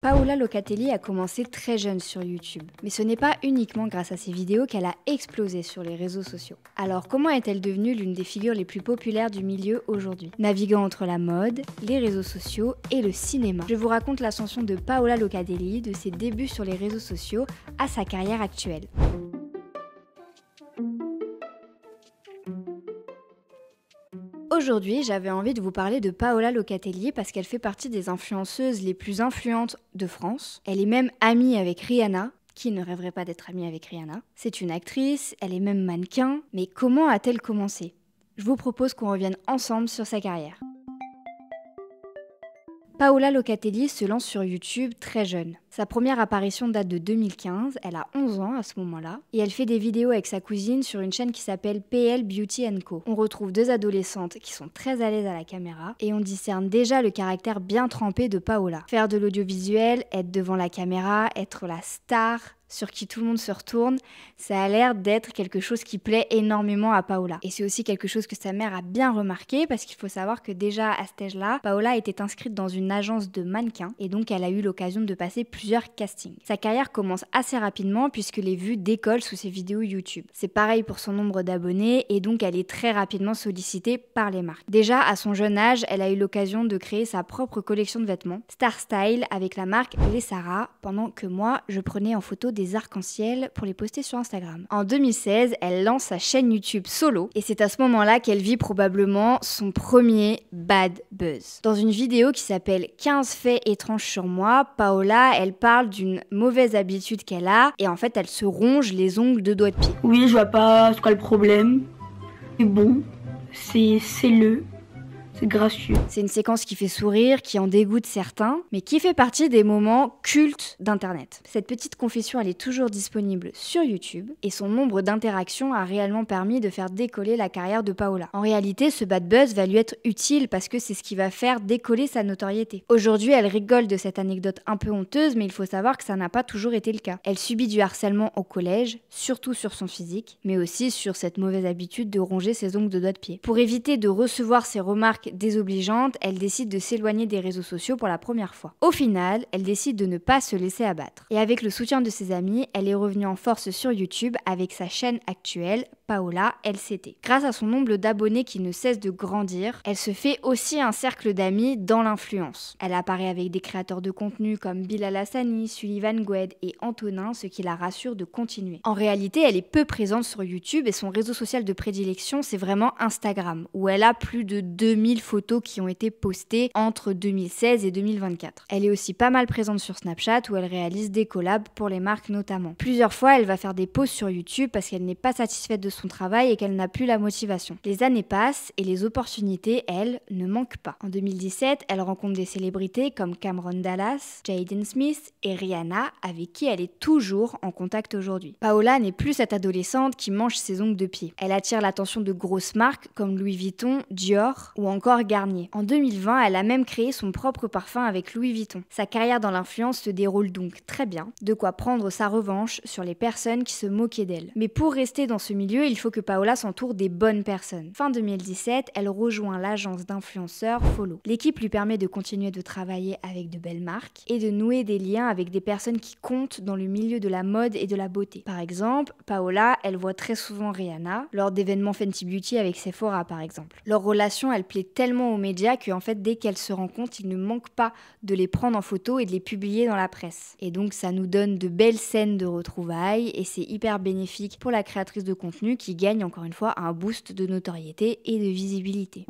Paola Locatelli a commencé très jeune sur YouTube, mais ce n'est pas uniquement grâce à ses vidéos qu'elle a explosé sur les réseaux sociaux. Alors comment est-elle devenue l'une des figures les plus populaires du milieu aujourd'hui? Naviguant entre la mode, les réseaux sociaux et le cinéma, je vous raconte l'ascension de Paola Locatelli, de ses débuts sur les réseaux sociaux à sa carrière actuelle. Aujourd'hui, j'avais envie de vous parler de Paola Locatelli parce qu'elle fait partie des influenceuses les plus influentes de France. Elle est même amie avec Rihanna. Qui ne rêverait pas d'être amie avec Rihanna? C'est une actrice, elle est même mannequin. Mais comment a-t-elle commencé? Je vous propose qu'on revienne ensemble sur sa carrière. Paola Locatelli se lance sur YouTube très jeune. Sa première apparition date de 2015, elle a 11 ans à ce moment-là, et elle fait des vidéos avec sa cousine sur une chaîne qui s'appelle PL Beauty & Co. On retrouve deux adolescentes qui sont très à l'aise à la caméra, et on discerne déjà le caractère bien trempé de Paola. Faire de l'audiovisuel, être devant la caméra, être la star sur qui tout le monde se retourne, ça a l'air d'être quelque chose qui plaît énormément à Paola. Et c'est aussi quelque chose que sa mère a bien remarqué, parce qu'il faut savoir que déjà à cet âge-là, Paola était inscrite dans une agence de mannequins, et donc elle a eu l'occasion de passer plusieurs castings. Sa carrière commence assez rapidement puisque les vues décollent sous ses vidéos YouTube. C'est pareil pour son nombre d'abonnés, et donc elle est très rapidement sollicitée par les marques. Déjà à son jeune âge, elle a eu l'occasion de créer sa propre collection de vêtements, Star Style, avec la marque Les Sarah, pendant que moi, je prenais en photo des arcs-en-ciel pour les poster sur Instagram. En 2016, elle lance sa chaîne YouTube solo, et c'est à ce moment-là qu'elle vit probablement son premier bad buzz. Dans une vidéo qui s'appelle 15 faits étranges sur moi, Paola, elle parle d'une mauvaise habitude qu'elle a, et en fait, elle se ronge les ongles de doigts de pied. Oui, je vois pas c'est quoi le problème. C'est bon, c'est gracieux. C'est une séquence qui fait sourire, qui en dégoûte certains, mais qui fait partie des moments cultes d'Internet. Cette petite confession, elle est toujours disponible sur YouTube, et son nombre d'interactions a réellement permis de faire décoller la carrière de Paola. En réalité, ce bad buzz va lui être utile parce que c'est ce qui va faire décoller sa notoriété. Aujourd'hui, elle rigole de cette anecdote un peu honteuse, mais il faut savoir que ça n'a pas toujours été le cas. Elle subit du harcèlement au collège, surtout sur son physique, mais aussi sur cette mauvaise habitude de ronger ses ongles de doigts de pied. Pour éviter de recevoir ces remarques désobligeante, elle décide de s'éloigner des réseaux sociaux pour la première fois. Au final, elle décide de ne pas se laisser abattre. Et avec le soutien de ses amis, elle est revenue en force sur YouTube avec sa chaîne actuelle, Paola LCT. Grâce à son nombre d'abonnés qui ne cesse de grandir, elle se fait aussi un cercle d'amis dans l'influence. Elle apparaît avec des créateurs de contenu comme Bilal Hassani, Sullivan Goued et Antonin, ce qui la rassure de continuer. En réalité, elle est peu présente sur YouTube et son réseau social de prédilection, c'est vraiment Instagram, où elle a plus de 2000 photos qui ont été postées entre 2016 et 2024. Elle est aussi pas mal présente sur Snapchat où elle réalise des collabs pour les marques notamment. Plusieurs fois, elle va faire des posts sur YouTube parce qu'elle n'est pas satisfaite de son travail et qu'elle n'a plus la motivation. Les années passent et les opportunités, elles, ne manquent pas. En 2017, elle rencontre des célébrités comme Cameron Dallas, Jaden Smith et Rihanna, avec qui elle est toujours en contact aujourd'hui. Paola n'est plus cette adolescente qui mange ses ongles de pied. Elle attire l'attention de grosses marques comme Louis Vuitton, Dior ou encore Garnier. En 2020, elle a même créé son propre parfum avec Louis Vuitton. Sa carrière dans l'influence se déroule donc très bien, de quoi prendre sa revanche sur les personnes qui se moquaient d'elle. Mais pour rester dans ce milieu, il faut que Paola s'entoure des bonnes personnes. Fin 2017, elle rejoint l'agence d'influenceurs Follow. L'équipe lui permet de continuer de travailler avec de belles marques et de nouer des liens avec des personnes qui comptent dans le milieu de la mode et de la beauté. Par exemple, Paola, elle voit très souvent Rihanna lors d'événements Fenty Beauty avec Sephora par exemple. Leur relation, elle plaît tellement aux médias qu'en fait, dès qu'elles se rencontrent, il ne manque pas de les prendre en photo et de les publier dans la presse. Et donc, ça nous donne de belles scènes de retrouvailles et c'est hyper bénéfique pour la créatrice de contenu qui gagne encore une fois un boost de notoriété et de visibilité.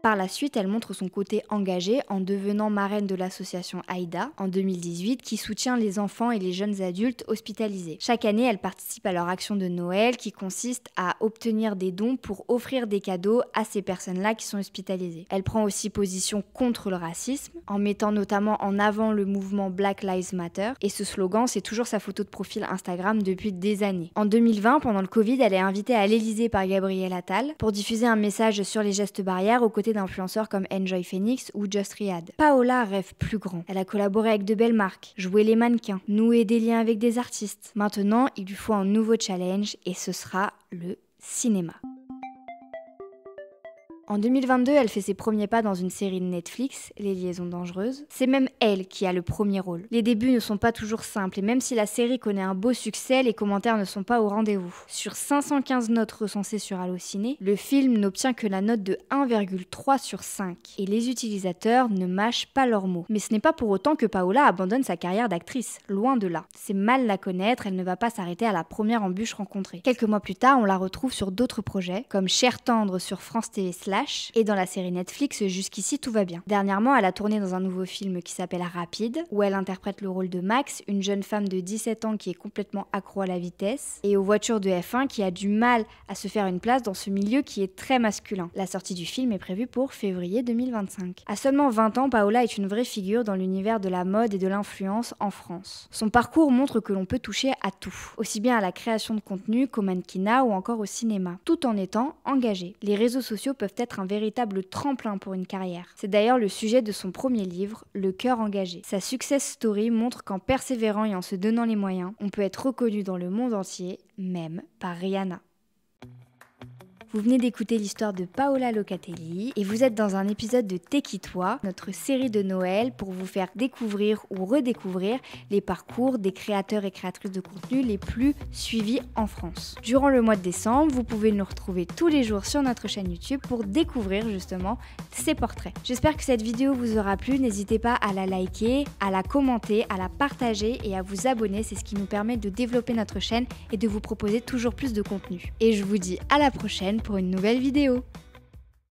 Par la suite, elle montre son côté engagé en devenant marraine de l'association AIDA en 2018 qui soutient les enfants et les jeunes adultes hospitalisés. Chaque année, elle participe à leur action de Noël qui consiste à obtenir des dons pour offrir des cadeaux à ces personnes-là qui sont hospitalisées. Elle prend aussi position contre le racisme en mettant notamment en avant le mouvement Black Lives Matter et ce slogan, c'est toujours sa photo de profil Instagram depuis des années. En 2020, pendant le Covid, elle est invitée à l'Elysée par Gabriel Attal pour diffuser un message sur les gestes barrières aux côtés d'influenceurs comme Enjoy Phoenix ou Just Riyad. Paola rêve plus grand. Elle a collaboré avec de belles marques, joué les mannequins, noué des liens avec des artistes. Maintenant, il lui faut un nouveau challenge et ce sera le cinéma. En 2022, elle fait ses premiers pas dans une série de Netflix, Les Liaisons Dangereuses. C'est même elle qui a le premier rôle. Les débuts ne sont pas toujours simples et même si la série connaît un beau succès, les commentaires ne sont pas au rendez-vous. Sur 515 notes recensées sur Allociné, le film n'obtient que la note de 1,3 sur 5. Et les utilisateurs ne mâchent pas leurs mots. Mais ce n'est pas pour autant que Paola abandonne sa carrière d'actrice, loin de là. C'est mal la connaître, elle ne va pas s'arrêter à la première embûche rencontrée. Quelques mois plus tard, on la retrouve sur d'autres projets, comme Cher Tendre sur France TV Slash, et dans la série Netflix Jusqu'ici tout va bien. Dernièrement, elle a tourné dans un nouveau film qui s'appelle Rapide, où elle interprète le rôle de Max, une jeune femme de 17 ans qui est complètement accro à la vitesse, et aux voitures de F1 qui a du mal à se faire une place dans ce milieu qui est très masculin. La sortie du film est prévue pour février 2025. À seulement 20 ans, Paola est une vraie figure dans l'univers de la mode et de l'influence en France. Son parcours montre que l'on peut toucher à tout, aussi bien à la création de contenu qu'au mannequinat ou encore au cinéma, tout en étant engagé. Les réseaux sociaux peuvent être un véritable tremplin pour une carrière. C'est d'ailleurs le sujet de son premier livre, Le cœur engagé. Sa success story montre qu'en persévérant et en se donnant les moyens, on peut être reconnu dans le monde entier, même par Rihanna. Vous venez d'écouter l'histoire de Paola Locatelli et vous êtes dans un épisode de T'es qui toi, notre série de Noël pour vous faire découvrir ou redécouvrir les parcours des créateurs et créatrices de contenu les plus suivis en France. Durant le mois de décembre, vous pouvez nous retrouver tous les jours sur notre chaîne YouTube pour découvrir justement ces portraits. J'espère que cette vidéo vous aura plu, n'hésitez pas à la liker, à la commenter, à la partager et à vous abonner, c'est ce qui nous permet de développer notre chaîne et de vous proposer toujours plus de contenu. Et je vous dis à la prochaine pour une nouvelle vidéo.